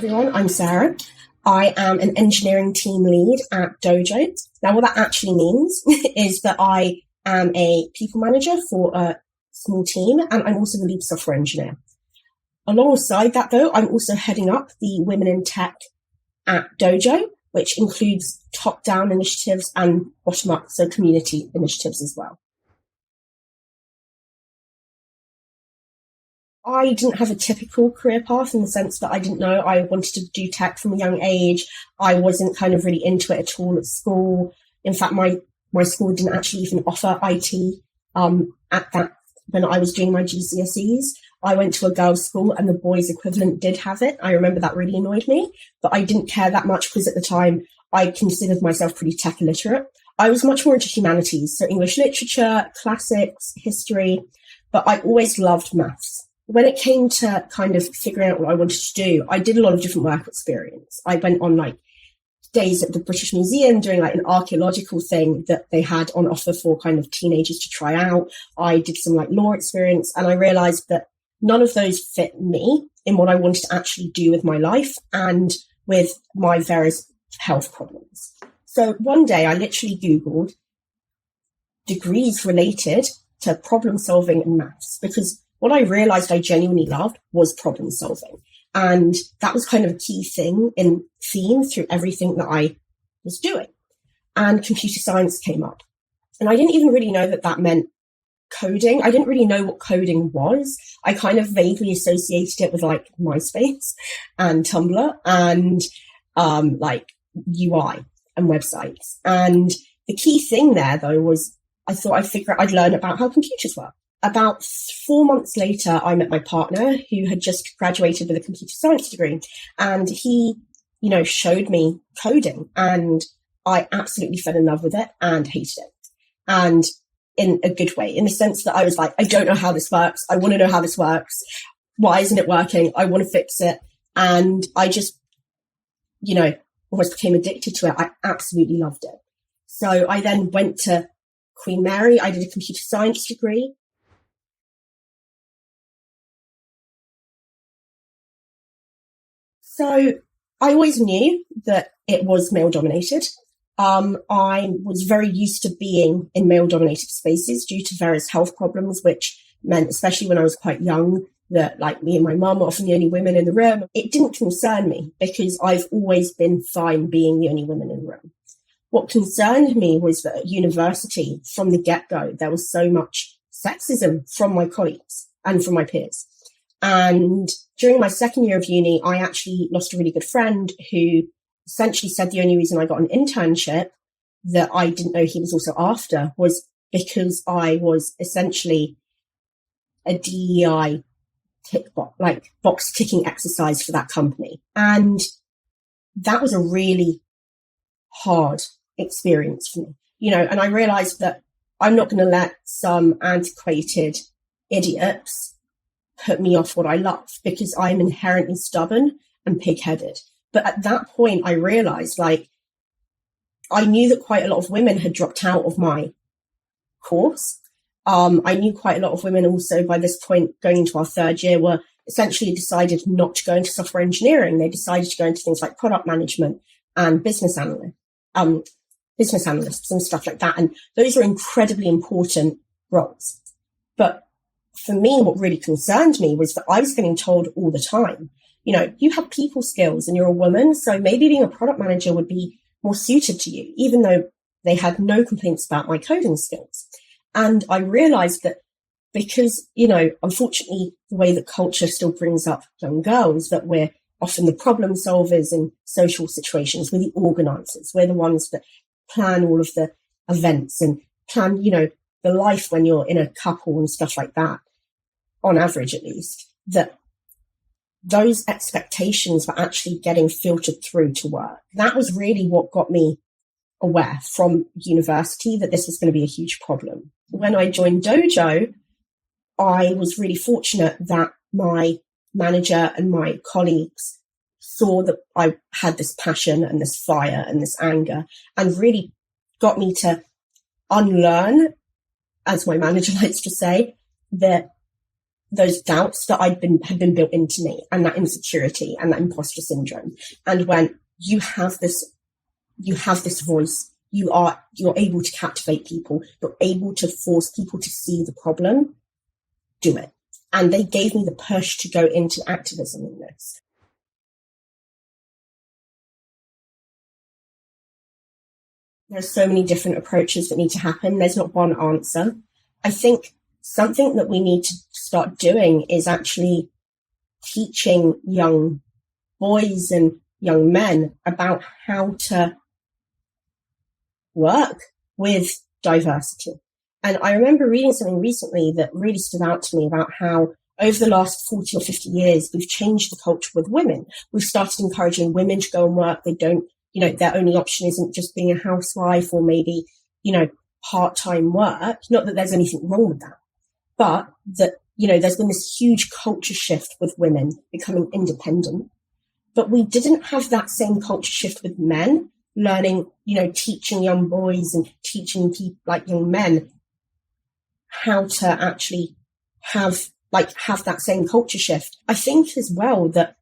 everyone, I'm Sarah. I am an engineering team lead at Dojo. Now, what that actually means is that I am a people manager for a small team, and I'm also the lead software engineer. Alongside that, though, I'm also heading up the Women in Tech at Dojo, which includes top-down initiatives and bottom-up, so community initiatives as well. I didn't have a typical career path in the sense that I didn't know I wanted to do tech from a young age. I wasn't kind of really into it at all at school. In fact, my school didn't actually even offer IT at that when I was doing my GCSEs. I went to a girls' school and the boys' equivalent did have it. I remember that really annoyed me, but I didn't care that much because at the time I considered myself pretty tech illiterate. I was much more into humanities, so English literature, classics, history, but I always loved maths. When it came to kind of figuring out what I wanted to do, I did a lot of different work experience. I went on like days at the British Museum doing like an archaeological thing that they had on offer for kind of teenagers to try out. I did some like law experience, and I realized that none of those fit me in what I wanted to actually do with my life and with my various health problems. So one day I literally Googled degrees related to problem solving and maths, because what I realized I genuinely loved was problem solving. And that was kind of a key thing in theme through everything that I was doing. And computer science came up. And I didn't even really know that that meant coding. I didn't really know what coding was. I kind of vaguely associated it with like MySpace and Tumblr and like UI and websites. And the key thing there, though, was I thought I'd learn about how computers work. About 4 months later, I met my partner who had just graduated with a computer science degree, and he, showed me coding, and I absolutely fell in love with it and hated it. And in a good way, in the sense that I was like, I don't know how this works. I want to know how this works. Why isn't it working? I want to fix it. And I just, almost became addicted to it. I absolutely loved it. So I then went to Queen Mary. I did a computer science degree. So I always knew that it was male dominated. I was very used to being in male dominated spaces due to various health problems, which meant, especially when I was quite young, that like me and my mum were often the only women in the room. It didn't concern me because I've always been fine being the only woman in the room. What concerned me was that at university, from the get-go, there was so much sexism from my colleagues and from my peers. And during my second year of uni, I actually lost a really good friend who essentially said the only reason I got an internship that I didn't know he was also after was because I was essentially a DE&I box ticking exercise for that company. And that was a really hard experience for me, and I realized that I'm not going to let some antiquated idiots put me off what I love, because I'm inherently stubborn and pig-headed. But at that point, I realized, I knew that quite a lot of women had dropped out of my course. I knew quite a lot of women also by this point going into our third year were essentially decided not to go into software engineering. They decided to go into things like product management and business analysts and stuff like that. And those are incredibly important roles. But for me, what really concerned me was that I was getting told all the time, you have people skills and you're a woman, so maybe being a product manager would be more suited to you, even though they had no complaints about my coding skills. And I realized that because, unfortunately, the way that culture still brings up young girls, that we're often the problem solvers in social situations, we're the organizers, we're the ones that plan all of the events and plan, the life when you're in a couple and stuff like that, on average at least, that those expectations were actually getting filtered through to work. That was really what got me aware from university that this was going to be a huge problem. When I joined Dojo, I was really fortunate that my manager and my colleagues saw that I had this passion and this fire and this anger, and really got me to unlearn, as my manager likes to say, that those doubts that had been built into me, and that insecurity and that imposter syndrome. And when you have this voice, you're able to captivate people, you're able to force people to see the problem, do it. And they gave me the push to go into activism in this. There's so many different approaches that need to happen. There's not one answer. I think something that we need to start doing is actually teaching young boys and young men about how to work with diversity. And I remember reading something recently that really stood out to me about how over the last 40 or 50 years, we've changed the culture with women. We've started encouraging women to go and work. They don't, their only option isn't just being a housewife or maybe, part-time work. Not that there's anything wrong with that, but that, there's been this huge culture shift with women becoming independent. But we didn't have that same culture shift with men learning, teaching young boys and teaching people like young men how to actually have that same culture shift. I think as well that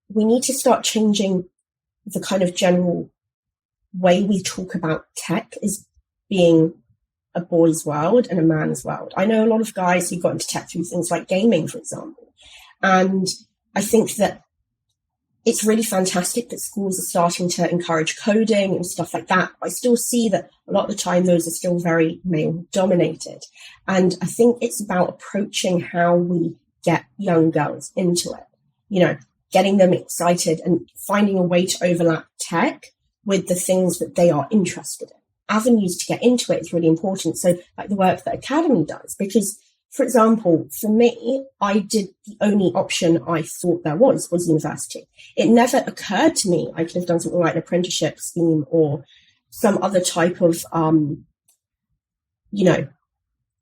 we need to start changing the kind of general way we talk about tech as being a boy's world and a man's world. I know a lot of guys who got into tech through things like gaming, for example. And I think that it's really fantastic that schools are starting to encourage coding and stuff like that. I still see that a lot of the time those are still very male dominated. And I think it's about approaching how we get young girls into it, getting them excited and finding a way to overlap tech with the things that they are interested in. Avenues to get into it is really important. So like the work that Academy does, because for example, for me, the only option I thought there was university. It never occurred to me I could have done something like an apprenticeship scheme or some other type of,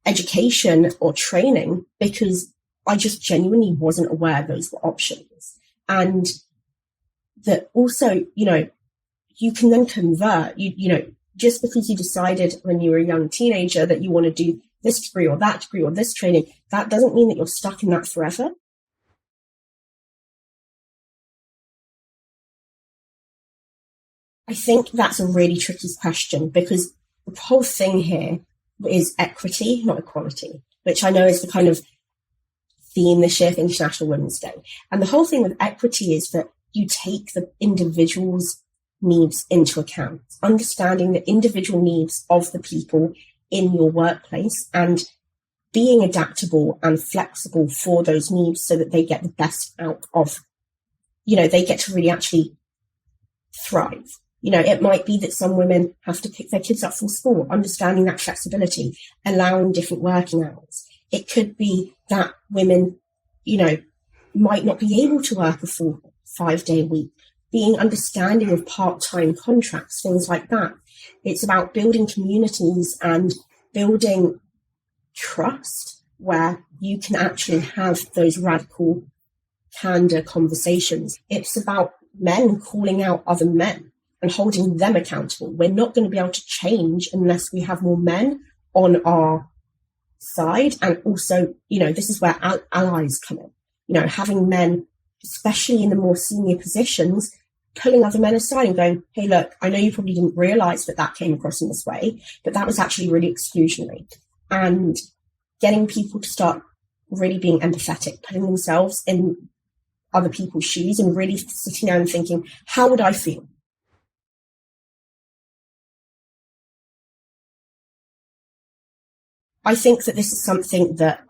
education or training, because I just genuinely wasn't aware those were options. And that also, you can then convert, just because you decided when you were a young teenager that you want to do this degree or that degree or this training, that doesn't mean that you're stuck in that forever. I think that's a really tricky question, because the whole thing here is equity, not equality, which I know is the kind of theme this year for International Women's Day. And the whole thing with equity is that you take the individual's needs into account, understanding the individual needs of the people in your workplace and being adaptable and flexible for those needs so that they get the best out of, they get to really actually thrive. It might be that some women have to pick their kids up from school, understanding that flexibility, allowing different working hours. It could be that women, might not be able to work a full 5-day week, being understanding of part-time contracts, things like that. It's about building communities and building trust where you can actually have those radical, candor conversations. It's about men calling out other men and holding them accountable. We're not going to be able to change unless we have more men on our side. And also, this is where allies come in. Having men, especially in the more senior positions, pulling other men aside and going, hey, look, I know you probably didn't realize that came across in this way, but that was actually really exclusionary. And getting people to start really being empathetic, putting themselves in other people's shoes and really sitting down and thinking, how would I feel? I think that this is something that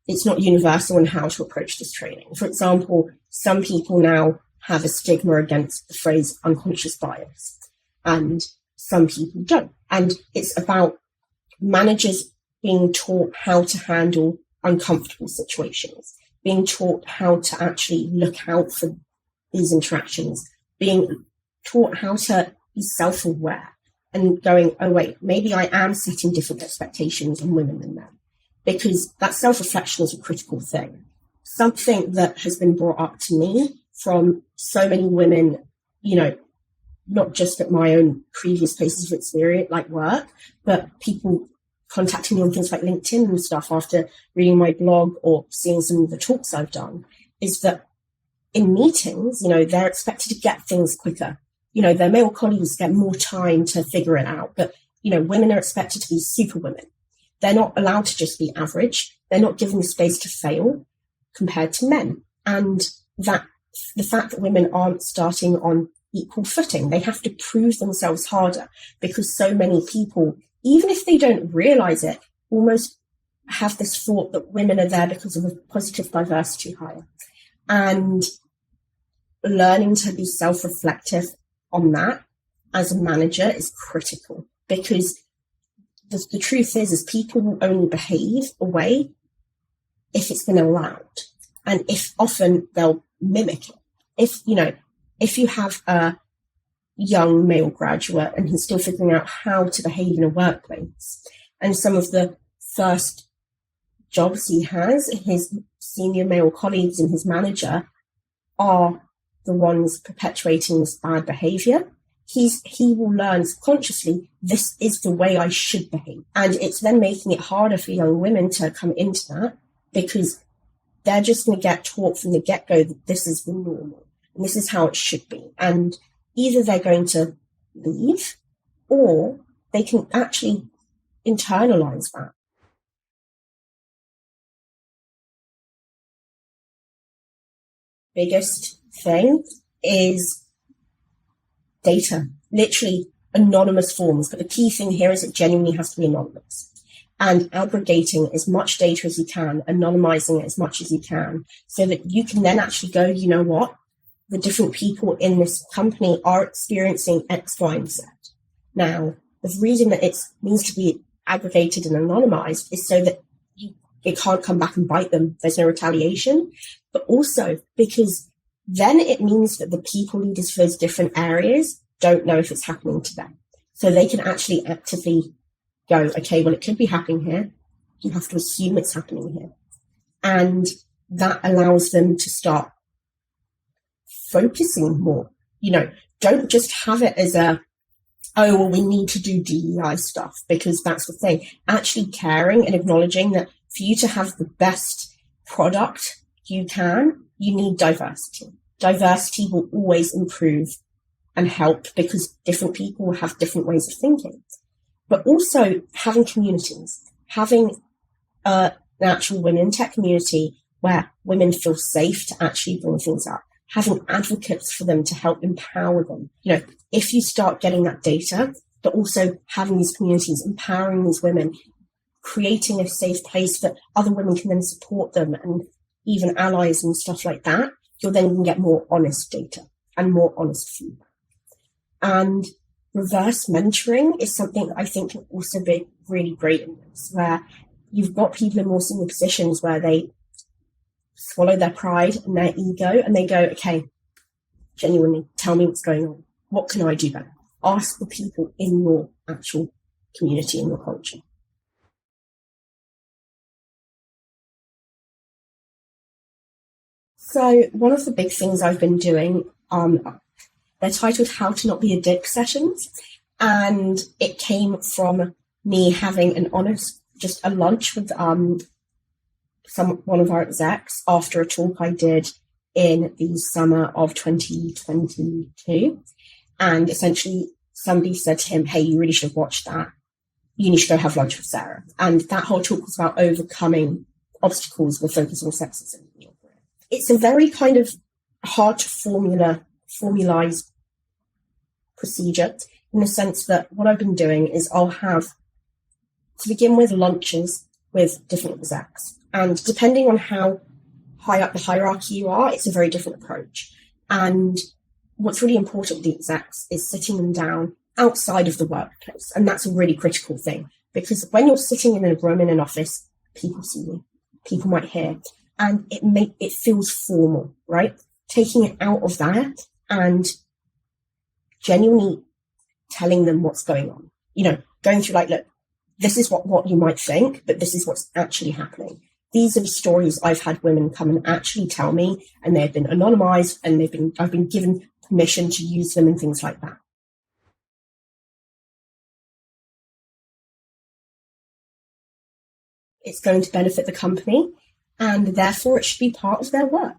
it's not universal in how to approach this training. For example, some people now have a stigma against the phrase unconscious bias, and some people don't. And it's about managers being taught how to handle uncomfortable situations, being taught how to actually look out for these interactions, being taught how to be self-aware and going, oh, wait, maybe I am setting different expectations on women than men, because that self-reflection is a critical thing. Something that has been brought up to me from so many women, not just at my own previous places of experience, like work, but people contacting me on things like LinkedIn and stuff after reading my blog or seeing some of the talks I've done, is that in meetings, they're expected to get things quicker. Their male colleagues get more time to figure it out, but, women are expected to be super women. They're not allowed to just be average. They're not given the space to fail compared to men. And that the fact that women aren't starting on equal footing, they have to prove themselves harder, because so many people, even if they don't realize it, almost have this thought that women are there because of a positive diversity hire. And learning to be self-reflective on that as a manager is critical, because the truth is people will only behave a way if it's been allowed. And if often they'll mimic it. If you have a young male graduate and he's still figuring out how to behave in a workplace, and some of the first jobs he has, his senior male colleagues and his manager are the ones perpetuating this bad behavior, he will learn subconsciously, this is the way I should behave. And it's then making it harder for young women to come into that, because they're just going to get taught from the get-go that this is the normal and this is how it should be. And either they're going to leave or they can actually internalize that. Biggest thing is data, literally anonymous forms. But the key thing here is it genuinely has to be anonymous. And aggregating as much data as you can, anonymizing it as much as you can, so that you can then actually go, you know what? The different people in this company are experiencing X, Y, and Z. Now, the reason that it needs to be aggregated and anonymized is so that it can't come back and bite them. There's no retaliation. But also because then it means that the people leaders for those different areas don't know if it's happening to them. So they can actually actively go, okay, well, it could be happening here. You have to assume it's happening here. And that allows them to start focusing more. Don't just have it as we need to do DEI stuff, because that's the thing. Actually caring and acknowledging that for you to have the best product you need diversity. Diversity will always improve and help, because different people will have different ways of thinking. But also having communities, having an actual women in tech community where women feel safe to actually bring things up, having advocates for them to help empower them. If you start getting that data, but also having these communities, empowering these women, creating a safe place that other women can then support them, and even allies and stuff like that, you'll then get more honest data and more honest feedback. And reverse mentoring is something that I think can also be really great in this, where you've got people in more senior positions where they swallow their pride and their ego and they go, okay, genuinely, tell me what's going on. What can I do better? Ask the people in your actual community, in your culture. So one of the big things I've been doing, they're titled How to Not Be a Dick sessions. And it came from me having just a lunch with one of our execs after a talk I did in the summer of 2022. And essentially somebody said to him, hey, you really should watch that. You need to go have lunch with Sarah. And that whole talk was about overcoming obstacles with focus on sexism. It's a very kind of hard to formalize procedure, in the sense that what I've been doing is I'll have, to begin with, lunches with different execs. And depending on how high up the hierarchy you are, it's a very different approach. And what's really important with the execs is sitting them down outside of the workplace. And that's a really critical thing, because when you're sitting in a room in an office, people see you, people might hear, and it feels formal, right? Taking it out of that and genuinely telling them what's going on. Going through look, this is what you might think, but this is what's actually happening. These are the stories I've had women come and actually tell me, and they've been anonymized, and I've been given permission to use them and things like that. it's going to benefit the company, and therefore it should be part of their work,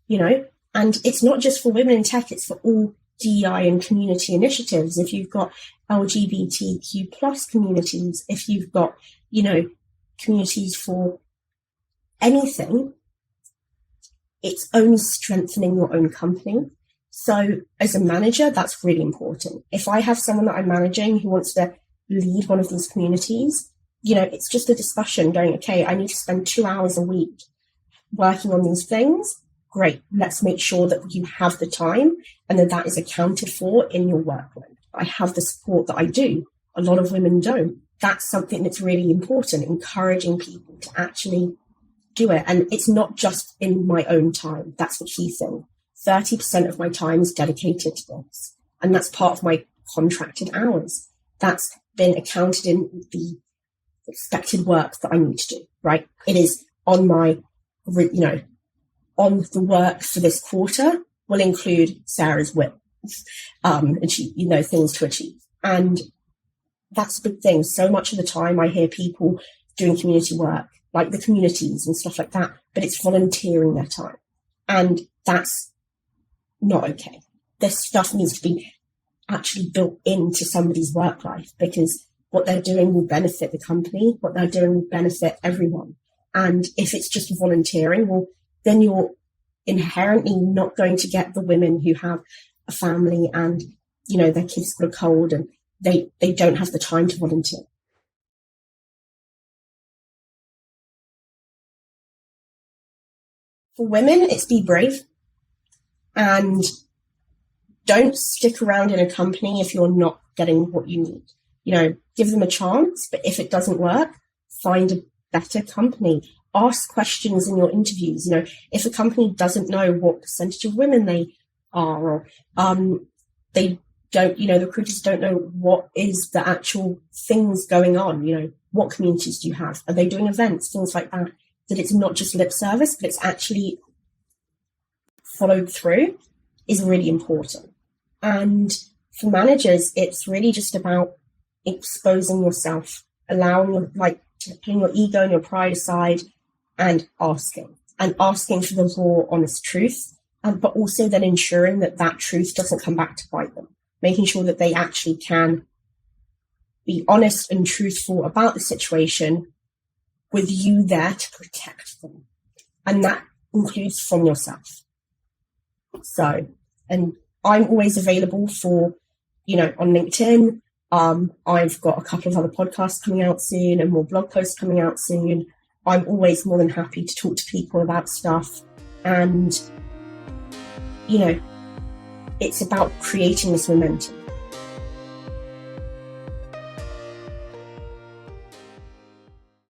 you know. And it's not just for women in tech, it's for all DEI and community initiatives. If you've got LGBTQ plus communities, if you've got, you know, communities for anything, it's only strengthening your own company. So as a manager, that's really important. If I have someone that I'm managing who wants to lead one of these communities, you know, it's just a discussion going, okay, I need to spend 2 hours a week working on these things. Great. Let's make sure that you have the time and that is accounted for in your workload. I have the support that I do. A lot of women don't. That's something that's really important, encouraging people to actually do it. And it's not just in my own time. That's the key thing. 30% of my time is dedicated to this. And that's part of my contracted hours. That's been accounted in the expected work that I need to do, right? It is on my, you know, on the work for this quarter will include Sarah's wins, and she, you know, things to achieve. And that's a big thing. So much of the time I hear people doing community work, like the communities and stuff like that, but it's volunteering their time. And that's not okay. This stuff needs to be actually built into somebody's work life, because what they're doing will benefit the company, what they're doing will benefit everyone. And if it's just volunteering, well, then you're inherently not going to get the women who have a family and, you know, their kids got a cold and they don't have the time to volunteer. For women, it's be brave and don't stick around in a company if you're not getting what you need. You know, give them a chance, but if it doesn't work, find a better company. Ask questions in your interviews. You know, if a company doesn't know what percentage of women they are, or they don't, you know, the recruiters don't know what is the actual things going on. You know, what communities do you have? Are they doing events? Things like that. That it's not just lip service, but it's actually followed through is really important. And for managers, it's really just about exposing yourself, allowing, like, putting your ego and your pride aside and asking for the raw, honest truth, but also then ensuring that that truth doesn't come back to bite them, making sure that they actually can be honest and truthful about the situation with you there to protect them. And that includes from yourself. So, and I'm always available for, you know, on LinkedIn. I've got a couple of other podcasts coming out soon and more blog posts coming out soon. I'm always more than happy to talk to people about stuff. And, you know, it's about creating this momentum.